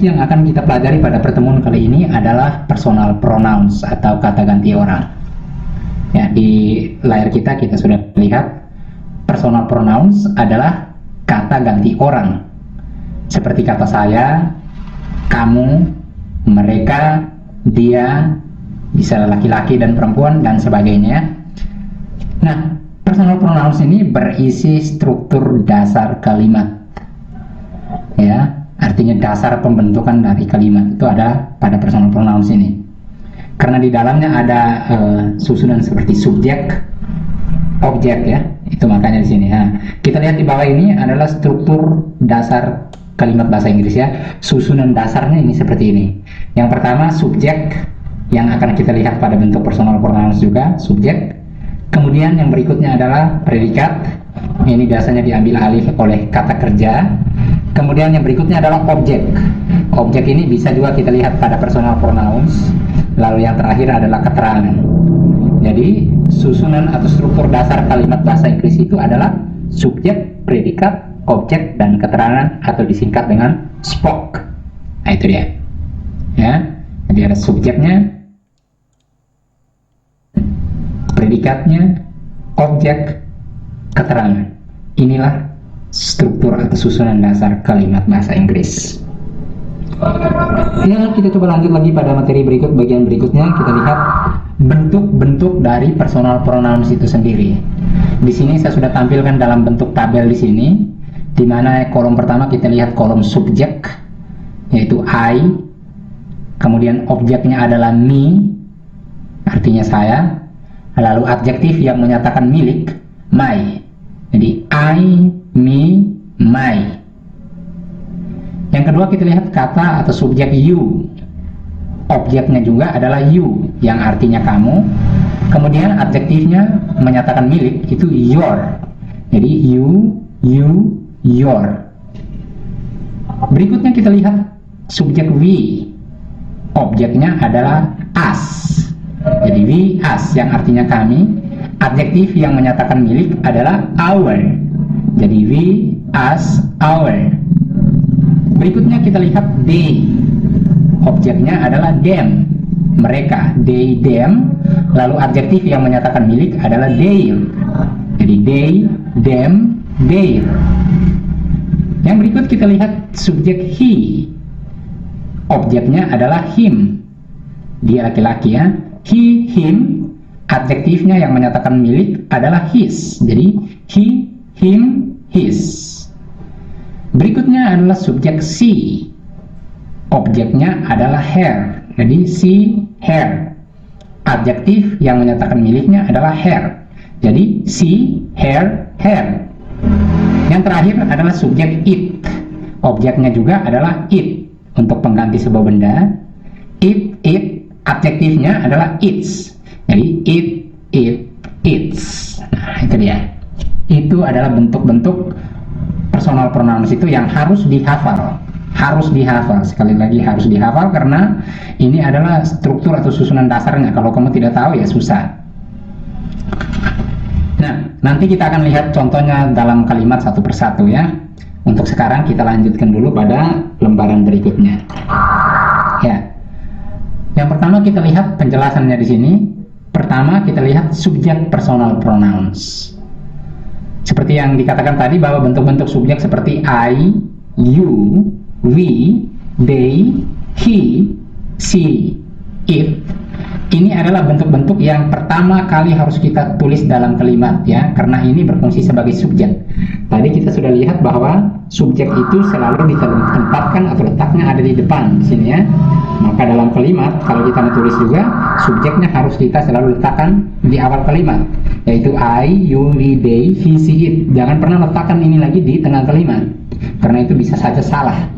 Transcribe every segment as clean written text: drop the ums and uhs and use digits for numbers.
yang akan kita pelajari pada pertemuan kali ini adalah personal pronouns atau kata ganti orang. Ya, di layar kita sudah lihat personal pronouns adalah kata ganti orang. Seperti kata saya, kamu, mereka, dia, bisa laki-laki dan perempuan dan sebagainya. Nah, personal pronouns ini berisi struktur dasar kalimat. Ya, artinya dasar pembentukan dari kalimat itu ada pada personal pronouns ini. Karena di dalamnya ada susunan seperti subjek, objek ya. Itu makanya di sini. Nah, kita lihat di bawah ini adalah struktur dasar kalimat bahasa Inggris ya. Susunan dasarnya ini seperti ini. Yang pertama subjek, yang akan kita lihat pada bentuk personal pronouns juga, subjek. Kemudian yang berikutnya adalah predikat. Ini biasanya diambil alih oleh kata kerja. Kemudian yang berikutnya adalah objek. Objek ini bisa juga kita lihat pada personal pronouns. Lalu yang terakhir adalah keterangan. Jadi susunan atau struktur dasar kalimat bahasa Inggris itu adalah subjek, predikat, objek, dan keterangan atau disingkat dengan SPOK. Nah itu dia. Ya, jadi ada subjeknya, predikatnya, objek, keterangan. Inilah struktur atau susunan dasar kalimat bahasa Inggris. Ya, kita coba lanjut lagi pada materi berikut. Bagian berikutnya kita lihat bentuk-bentuk dari personal pronouns itu sendiri. Di sini saya sudah tampilkan dalam bentuk tabel di sini, di mana kolom pertama kita lihat kolom subjek, yaitu I. Kemudian objeknya adalah me, artinya saya. Lalu adjektif yang menyatakan milik, my. Jadi I, me, my. Yang kedua kita lihat kata atau subjek you. Objeknya juga adalah you, yang artinya kamu. Kemudian adjektifnya menyatakan milik, itu your. Jadi you, your. Berikutnya kita lihat subjek we. Objeknya adalah us. Jadi we, us, yang artinya kami. Adjektif yang menyatakan milik adalah our. Jadi we, us, our. Berikutnya kita lihat they. Objeknya adalah them, mereka, they, them. Lalu adjektif yang menyatakan milik adalah their. Jadi they, them, their. Yang berikut kita lihat subjek he. Objeknya adalah him, dia laki-laki ya. He, him. Adjektifnya yang menyatakan milik adalah his. Jadi he, him, his. Berikutnya adalah subjek she. Objeknya adalah her. Jadi she, her. Adjektif yang menyatakan miliknya adalah her. Jadi she, her, her. Yang terakhir adalah subjek it. Objeknya juga adalah it, untuk pengganti sebuah benda. It. Adjektifnya adalah its. Jadi its. Nah, itu dia. Itu adalah bentuk-bentuk personal pronouns itu yang harus dihafal. Sekali lagi harus dihafal, karena ini adalah struktur atau susunan dasarnya. Kalau kamu tidak tahu ya susah. Nah, nanti kita akan lihat contohnya dalam kalimat satu persatu ya. Untuk sekarang kita lanjutkan dulu pada lembaran berikutnya. Ya. Yang pertama kita lihat penjelasannya di sini. Pertama kita lihat subjek personal pronouns. Seperti yang dikatakan tadi bahwa bentuk-bentuk subjek seperti I, you, we, they, he, she, it. Ini adalah bentuk-bentuk yang pertama kali harus kita tulis dalam kalimat ya, karena ini berfungsi sebagai subjek. Tadi kita sudah lihat bahwa subjek itu selalu ditempatkan atau letaknya ada di depan di sini ya. Maka dalam kalimat kalau kita menulis juga subjeknya harus kita selalu letakkan di awal kalimat, yaitu I, you, we, they, he, she, it. Jangan pernah letakkan ini lagi di tengah kalimat, karena itu bisa saja salah.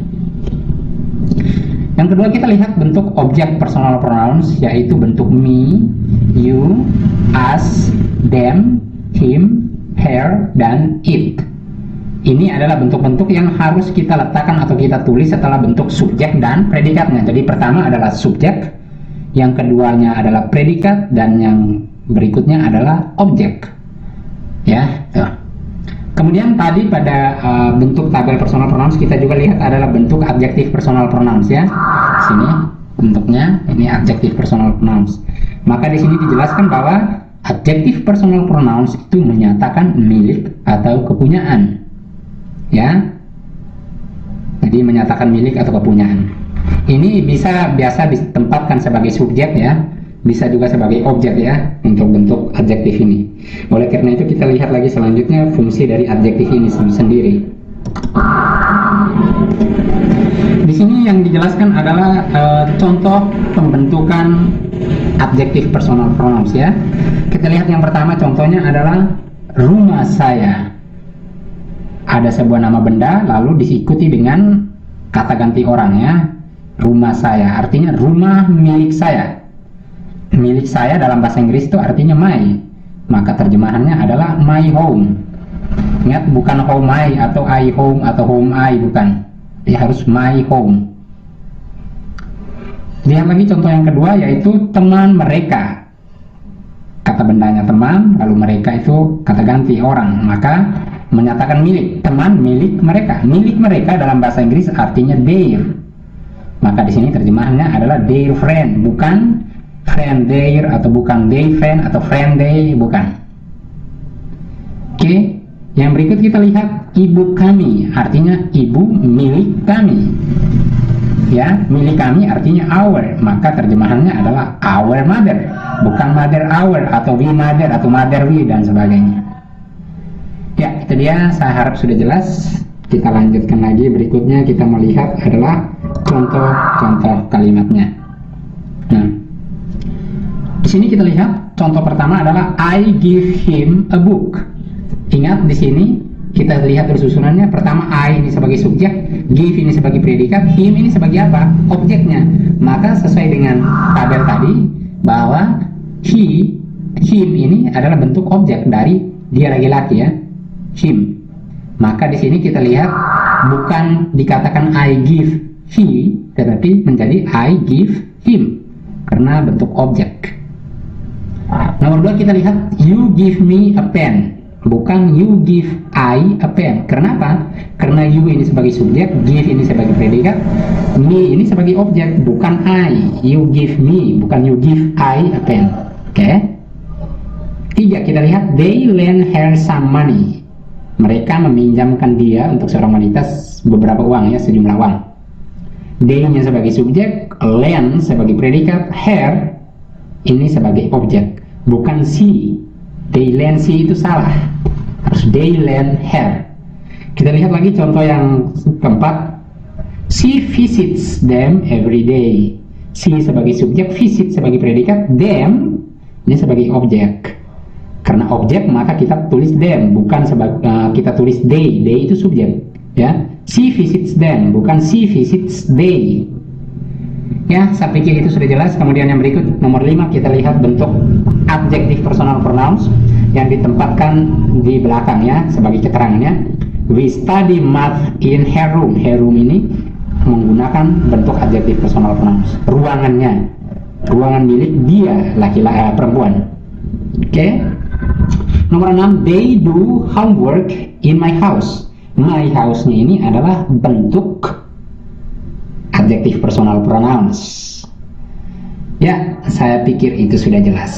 Yang kedua kita lihat bentuk objek personal pronouns, yaitu bentuk me, you, us, them, him, her, dan it. Ini adalah bentuk-bentuk yang harus kita letakkan atau kita tulis setelah bentuk subjek dan predikatnya. Jadi pertama adalah subjek, yang keduanya adalah predikat, dan yang berikutnya adalah objek. Ya, tuh. Kemudian tadi pada bentuk tabel personal pronouns kita juga lihat adalah bentuk adjektif personal pronouns ya. Sini bentuknya ini adjektif personal pronouns. Maka di sini dijelaskan bahwa adjektif personal pronouns itu menyatakan milik atau kepunyaan. Ya. Jadi menyatakan milik atau kepunyaan. Ini biasa ditempatkan sebagai subjek ya. Bisa juga sebagai objek ya untuk bentuk adjektif ini. Oleh karena itu kita lihat lagi selanjutnya fungsi dari adjektif ini sendiri. Di sini yang dijelaskan adalah contoh pembentukan adjektif personal pronouns ya. Kita lihat yang pertama contohnya adalah rumah saya. Ada sebuah nama benda lalu diikuti dengan kata ganti orang ya. Rumah saya artinya rumah milik saya. Milik saya dalam bahasa Inggris itu artinya my, maka terjemahannya adalah my home. Ingat, bukan home I atau I home atau home I, bukan. Dia harus my home. Lihat lagi contoh yang kedua yaitu teman mereka. Kata bendanya teman, lalu mereka itu kata ganti orang, maka menyatakan milik. Teman milik mereka. Milik mereka dalam bahasa Inggris artinya their. Maka di sini terjemahannya adalah their friend, bukan friend their atau bukan they friend atau friend they, bukan. Oke, yang berikut kita lihat ibu kami, artinya ibu milik kami. Ya, milik kami artinya our, maka terjemahannya adalah our mother, bukan mother our atau we mother atau mother we dan sebagainya. Ya, itu dia, saya harap sudah jelas. Kita lanjutkan lagi, berikutnya kita melihat adalah contoh-contoh kalimatnya. Nah, di sini kita lihat contoh pertama adalah I give him a book. Ingat di sini kita lihat terus susunannya. Pertama I ini sebagai subjek, give ini sebagai predikat, him ini sebagai apa? Objeknya. Maka sesuai dengan tabel tadi bahwa him ini adalah bentuk objek dari dia laki-laki ya, him. Maka di sini kita lihat bukan dikatakan I give he, tetapi menjadi I give him karena bentuk objek. Nomor 2 kita lihat you give me a pen, bukan you give I a pen. Kenapa? Karena you ini sebagai subjek, give ini sebagai predikat, me ini sebagai objek, bukan I. You give me, bukan you give I a pen. Oke. 3 kita lihat they lend her some money. Mereka meminjamkan dia untuk seorang wanita beberapa uang ya, sejumlah uang. They-nya sebagai subjek, lend sebagai predikat, her ini sebagai objek, bukan she. They lend she itu salah, harus they lend her. Kita lihat lagi contoh yang keempat. She visits them every day. She sebagai subjek, visit sebagai predikat, them ini sebagai objek. Karena objek maka kita tulis them, bukan kita tulis they. They itu subjek ya. She visits them, bukan she visits they. Ya, saya pikir itu sudah jelas. Kemudian yang berikut nomor 5 kita lihat bentuk adjektif personal pronouns yang ditempatkan di belakang ya sebagai keterangannya. We study math in her room. Her room ini menggunakan bentuk adjektif personal pronouns. Ruangannya, ruangan milik dia, laki-laki perempuan. Oke. Nomor 6, they do homework in my house. My house-nya ini adalah bentuk adjektif personal pronouns. Ya, saya pikir itu sudah jelas.